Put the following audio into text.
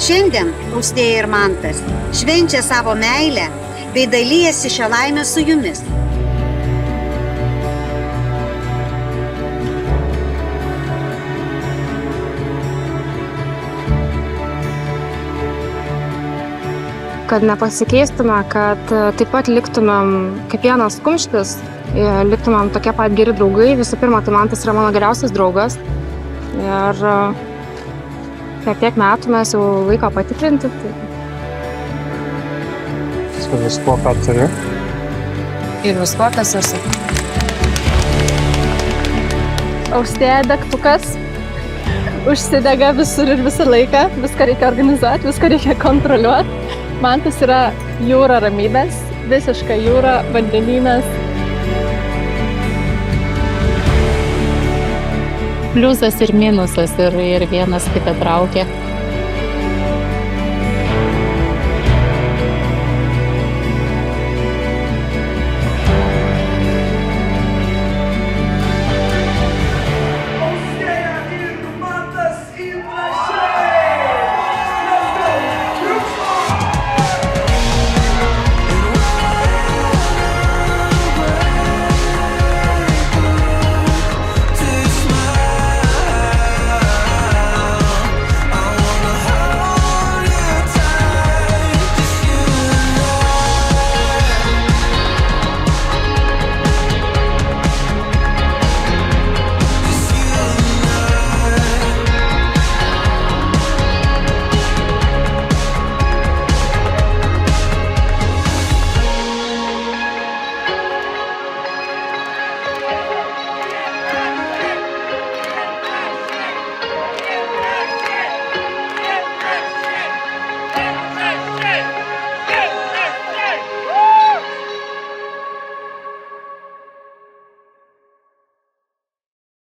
Šiandien Austėja ir Mantas švenčia savo meilę bei dalijasi šią laimę su jumis. Kad nepasikeistume, kad taip pat liktumėm kaip vienas kumštis, liktumėm tokie pat geri draugai. Visų pirma, tai Mantas yra mano geriausias draugas. Ir per tiek metų mes jau laiką patikrinti. Su viskuo, ką turiu. Ir viskuo, kas esu. Austėja degtukas. Užsidega visur ir visą laiką. Viską reikia organizuoti, viską reikia kontroliuoti. Mantas yra jūra ramybės, visiška jūra, vandenynas. Pliusas ir minusas ir vienas kitą traukia.